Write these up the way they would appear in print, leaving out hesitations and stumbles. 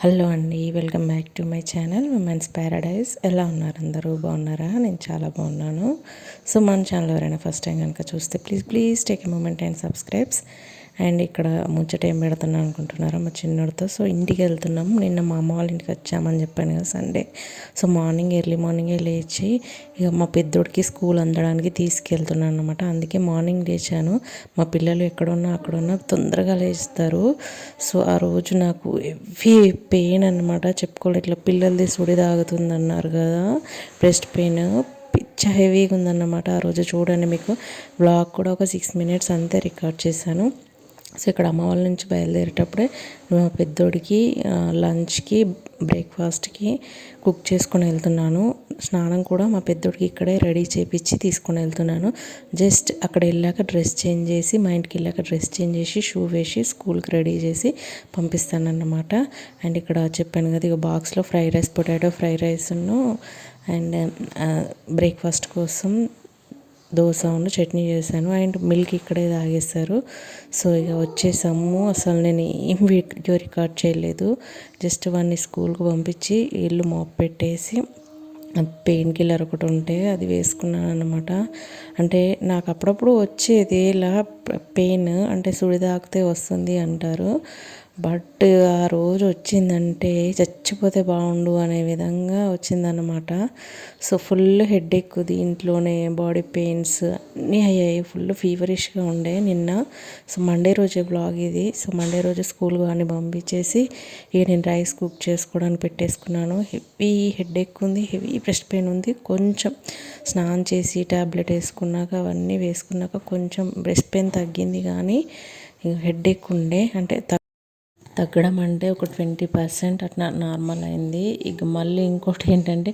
Hello అండి, welcome back to my channel women's Paradise. ఎలా ఉన్నారు? అందరూ బాగున్నారా? నేను చాలా బాగున్నాను. సో మన ఛానల్ ఎవరైనా ఫస్ట్ టైం కనుక చూస్తే please take a moment and subscribes. And ఇక్కడ ముచ్చట ఏం పెడుతున్నాను అనుకుంటున్నారా? మా చిన్నోడితో. సో ఇంటికి వెళ్తున్నాము. నిన్న మా అమ్మ వాళ్ళ ఇంటికి వచ్చామని చెప్పాను కదా, సండే. సో ఎర్లీ మార్నింగే లేచి ఇక మా పెద్దోడికి స్కూల్ అందడానికి తీసుకెళ్తున్నాను అనమాట. అందుకే మార్నింగ్ లేచాను. మా పిల్లలు ఎక్కడున్నా అక్కడున్నా తొందరగా లేస్తారు. సో ఆ రోజు నాకు హెవీ పెయిన్ అనమాట, చెప్పుకోలేదు. ఇట్లా పిల్లలది సుడి తాగుతుంది అన్నారు కదా, బ్రెస్ట్ పెయిన్ పిచ్చ హెవీగా ఉందన్నమాట. ఆ రోజు చూడండి, మీకు వ్లాగ్ కూడా ఒక 6 minutes అంతే రికార్డ్ చేశాను. సో ఇక్కడ అమ్మ వాళ్ళ నుంచి బయలుదేరేటప్పుడే మా పెద్దోడికి లంచ్కి, బ్రేక్ఫాస్ట్కి కుక్ చేసుకొని వెళ్తున్నాను. స్నానం కూడా మా పెద్దోడికి ఇక్కడే రెడీ చేపించి తీసుకొని వెళ్తున్నాను. జస్ట్ అక్కడ వెళ్ళాక డ్రెస్ చేంజ్ చేసి, మా ఇంటికి వెళ్ళాక డ్రెస్ చేంజ్ చేసి, షూ వేసి స్కూల్కి రెడీ చేసి పంపిస్తానన్నమాట. అండ్ ఇక్కడ చెప్పాను కదా, ఇక బాక్స్లో పొటాటో ఫ్రై రైస్ను అండ్ బ్రేక్ఫాస్ట్ కోసం దోశ చట్నీ చేశాను. అండ్ మిల్క్ ఇక్కడే తాగేస్తారు. సో ఇక వచ్చేసాము. అసలు నేను ఏం వీడియో రికార్డ్ చేయలేదు. జస్ట్ వాడిని స్కూల్కి పంపించి ఇల్లు మాప్ పెట్టేసి పెయిన్ కిల్లర్ ఒకటి ఉంటే అది వేసుకున్నాను అనమాట. అంటే నాకు అప్పుడప్పుడు వచ్చేది ఇలా పెయిన్, అంటే సుడి తాకితే వస్తుంది అంటారు. బట్ ఆ రోజు వచ్చిందంటే చచ్చిపోతే బాగుండు అనే విధంగా వచ్చిందన్నమాట. సో ఫుల్ హెడేక్, దీంట్లోనే బాడీ పెయిన్స్ అన్నీ అయ్యాయి. ఫుల్ ఫీవరిష్గా ఉండే నిన్న. సో మండే రోజే బ్లాగ్ ఇది. సో మండే రోజు స్కూల్ కానీ పంపించేసి ఇక నేను రైస్ కుక్ చేసుకోవడానికి పెట్టేసుకున్నాను. హెవీ హెడేక్ ఉంది, హెవీ బ్రెస్ట్ పెయిన్ ఉంది. కొంచెం స్నానం చేసి ట్యాబ్లెట్ వేసుకున్నాక, అవన్నీ వేసుకున్నాక కొంచెం బ్రెస్ట్ పెయిన్ తగ్గింది. కానీ హెడేక్ ఉండే, అంటే తగ్గడం అంటే ఒక 20% అట్లా నార్మల్ అయింది. ఇక మళ్ళీ ఇంకోటి ఏంటంటే,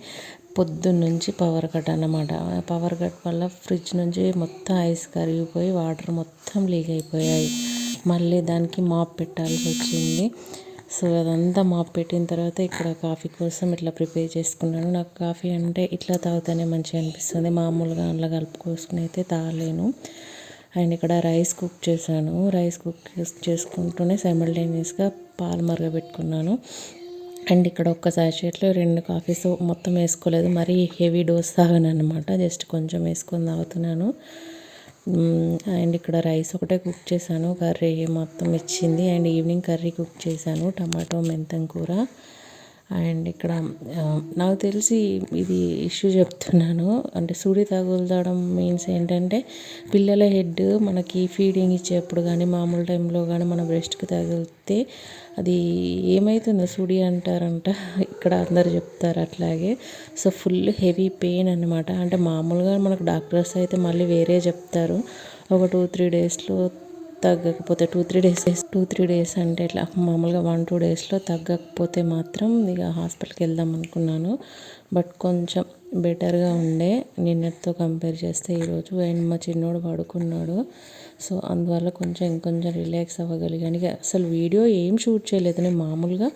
పొద్దున్నుంచి పవర్ కట్ అన్నమాట. పవర్ కట్ వల్ల ఫ్రిడ్జ్ నుంచి మొత్తం ఐస్ కరిగిపోయి వాటర్ మొత్తం లీక్ అయిపోయాయి. మళ్ళీ దానికి మాప్ పెట్టాల్సి వచ్చింది. సో అదంతా మాప్ పెట్టిన తర్వాత ఇక్కడ కాఫీ కోసం ఇట్లా ప్రిపేర్ చేసుకున్నాను. నాకు కాఫీ అంటే ఇట్లా తాగితేనే మంచిగా అనిపిస్తుంది. మామూలుగా అందులో కలుపుకోసుకుని అయితే తాగలేను. అండ్ ఇక్కడ రైస్ కుక్ చేశాను. రైస్ కుక్ చేసుకుంటూనే సైమల్టేనియస్గా పాలు మరగబెట్టుకున్నాను. అండ్ ఇక్కడ ఒక్క సాషెట్లో 2 కాఫీస్ మొత్తం వేసుకోలేదు, మరీ హెవీ డోస్ తాగాను అనమాట. జస్ట్ కొంచెం వేసుకొని తాగుతున్నాను. అండ్ ఇక్కడ రైస్ ఒకటే కుక్ చేశాను, కర్రీ మొత్తం ఇచ్చింది. అండ్ ఈవినింగ్ కర్రీ కుక్ చేశాను, టమాటో మెంతం కూర. అండ్ ఇక్కడ నాకు తెలిసి ఇది ఇష్యూ చెప్తున్నాను, అంటే సుడి తగులుదడం మీన్స్ ఏంటంటే, పిల్లల హెడ్ మనకి ఫీడింగ్ ఇచ్చేప్పుడు కానీ మామూలు టైంలో కానీ మన బ్రెస్ట్కి తగిలితే అది ఏమవుతుందో సుడి అంటారంట. ఇక్కడ అందరు చెప్తారు అట్లాగే. సో ఫుల్ హెవీ పెయిన్ అనమాట. అంటే మామూలుగా మనకు డాక్టర్స్ అయితే మళ్ళీ వేరే చెప్తారు, ఒక 2-3 డేస్లో తగ్గకపోతే 2-3 డేస్ అంటే ఇట్లా మామూలుగా 1-2 డేస్లో తగ్గకపోతే మాత్రం ఇక హాస్పిటల్కి వెళ్దాం అనుకున్నాను. బట్ కొంచెం బెటర్గా ఉండే నిన్నటితో కంపేర్ చేస్తే ఈరోజు. అండ్ మా చిన్నోడు పడుకున్నాడు. సో అందువల్ల ఇంకొంచెం రిలాక్స్ అవ్వగలిగాను. ఇక అసలు వీడియో ఏం షూట్ చేయలేదు. నేను మామూలుగా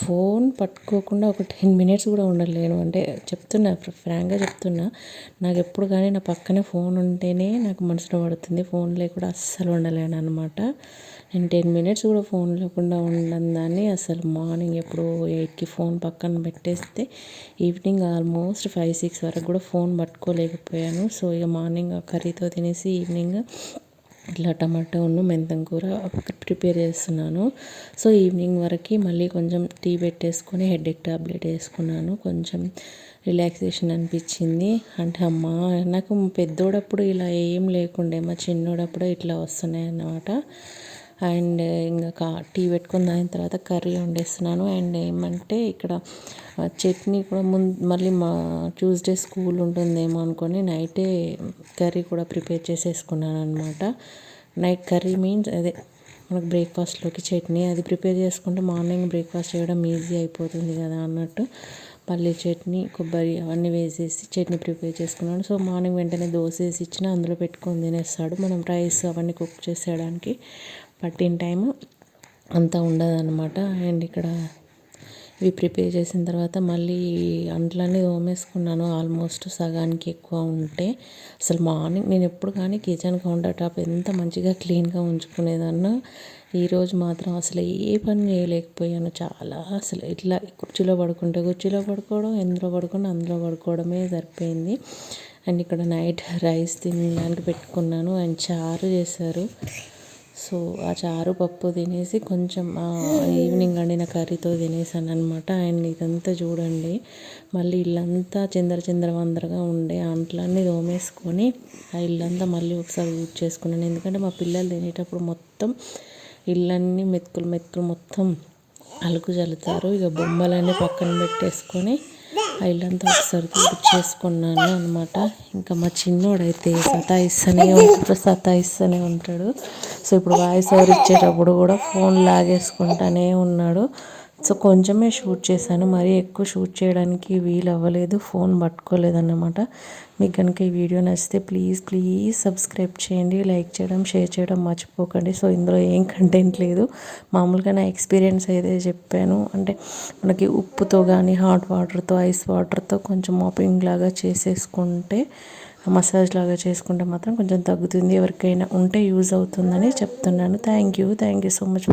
ఫోన్ పట్టుకోకుండా ఒక 10 minutes కూడా ఉండలేను. అంటే చెప్తున్నా, ఫ్రాంక్గా చెప్తున్నా, నాకు ఎప్పుడు కానీ నా పక్కనే ఫోన్ ఉంటేనే నాకు మనసులో పడుతుంది. ఫోన్ లేకుండా అస్సలు ఉండలేను అనమాట. నేను 10 minutes కూడా ఫోన్ లేకుండా ఉండను దాన్ని. అసలు మార్నింగ్ ఎప్పుడు 8కి ఫోన్ పక్కన పెట్టేస్తే ఈవినింగ్ ఆల్మోస్ట్ 5-6 వరకు కూడా ఫోన్ పట్టుకోలేకపోయాను. సో ఇక మార్నింగ్ కర్రీతో తినేసి ఈవినింగ్ ఇట్లా టమాటోను మెంతం కూర ప్రిపేర్ చేస్తున్నాను. సో ఈవినింగ్ వరకు మళ్ళీ కొంచెం టీ పెట్టేసుకొని హెడేక్ టాబ్లెట్ వేసుకున్నాను. కొంచెం రిలాక్సేషన్ అనిపించింది. అంటే అమ్మ, నాకు పెద్దోడప్పుడు ఇలా ఏం లేకుండే, మా చిన్నోడప్పుడు ఇట్లా వస్తున్నాయి అన్నమాట. అండ్ ఇంకా టీ పెట్టుకుని దాని తర్వాత కర్రీ వండేస్తున్నాను. అండ్ ఏమంటే ఇక్కడ చట్నీ కూడా మళ్ళీ మా ట్యూస్డే స్కూల్ ఉంటుందేమో అనుకొని నైటే కర్రీ కూడా ప్రిపేర్ చేసేసుకున్నాను అనమాట. నైట్ కర్రీ మీన్స్ అదే మనకు బ్రేక్ఫాస్ట్లోకి చట్నీ అది ప్రిపేర్ చేసుకుంటే మార్నింగ్ బ్రేక్ఫాస్ట్ చేయడం ఈజీ అయిపోతుంది కదా అన్నట్టు పల్లీ చట్నీ, కొబ్బరి అవన్నీ వేసేసి చట్నీ ప్రిపేర్ చేసుకున్నాను. సో మార్నింగ్ వెంటనే దోశ వేసి ఇచ్చిన అందులో పెట్టుకొని తినేస్తాడు. మనం రైస్ అవన్నీ కుక్ చేసేయడానికి పట్టిన టైము అంతా ఉండదన్నమాట. అండ్ ఇక్కడ ఇవి ప్రిపేర్ చేసిన తర్వాత మళ్ళీ అంట్లన్నీ తోమేసుకున్నాను. ఆల్మోస్ట్ సగానికి ఎక్కువ ఉంటే. అసలు మార్నింగ్ నేను ఎప్పుడు కానీ కిచెన్ కౌంటర్ టాప్ ఎంత మంచిగా క్లీన్గా ఉంచుకునేదాన్నో ఈరోజు మాత్రం అసలు ఏ పని చేయలేకపోయాను. చాలా అసలు ఇట్లా కుర్చీలో పడుకుంటే కుర్చీలో పడుకోవడం, ఎందులో పడుకుంటే అందులో పడుకోవడమే సరిపోయింది. అండ్ ఇక్కడ నైట్ రైస్ తినడానికి పెట్టుకున్నాను అండ్ చారు చేశారు. సో ఆ చారు పప్పు తినేసి కొంచెం ఈవినింగ్ వండిన కర్రీతో తినేసాను అనమాట. అండ్ ఇదంతా చూడండి, మళ్ళీ ఇల్లంతా చిందర వందరగా ఉండే అంట్లన్నీ తోమేసుకొని ఆ ఇల్లంతా మళ్ళీ ఒకసారి యూజ్ చేసుకున్నాను. ఎందుకంటే మా పిల్లలు తినేటప్పుడు మొత్తం ఇల్లన్నీ మెతుకులు మొత్తం అలుకు చల్లుతారు. ఇక బొమ్మలన్నీ పక్కన పెట్టేసుకొని ఆ ఇల్లంతా ఒకసారి తుడిచేసుకున్నాను అనమాట. ఇంకా మా చిన్నోడైతే సతాయిస్తూనే ఉంటాడు. సో ఇప్పుడు వాయిస్ ఓవర్ ఇచ్చేటప్పుడు కూడా ఫోన్ లాగేసుకుంటానే ఉన్నాడు. సో కొంచెమే షూట్ చేశాను, మరీ ఎక్కువ షూట్ చేయడానికి వీలు అవ్వలేదు, ఫోన్ పట్టుకోలేదన్నమాట. మీకు కనుక ఈ వీడియో నచ్చితే ప్లీజ్ సబ్స్క్రైబ్ చేయండి, లైక్ చేయడం, షేర్ చేయడం మర్చిపోకండి. సో ఇందులో ఏం కంటెంట్ లేదు, మామూలుగా నా ఎక్స్పీరియన్స్ అయితే చెప్పాను. అంటే మనకి ఉప్పుతో కానీ హాట్ వాటర్తో ఐస్ వాటర్తో కొంచెం మాపింగ్ లాగా చేసేసుకుంటే, మసాజ్ లాగా చేసుకుంటే మాత్రం కొంచెం తగ్గుతుంది. ఎవరికైనా ఉంటే యూజ్ అవుతుందని చెప్తున్నాను. Thank you so much.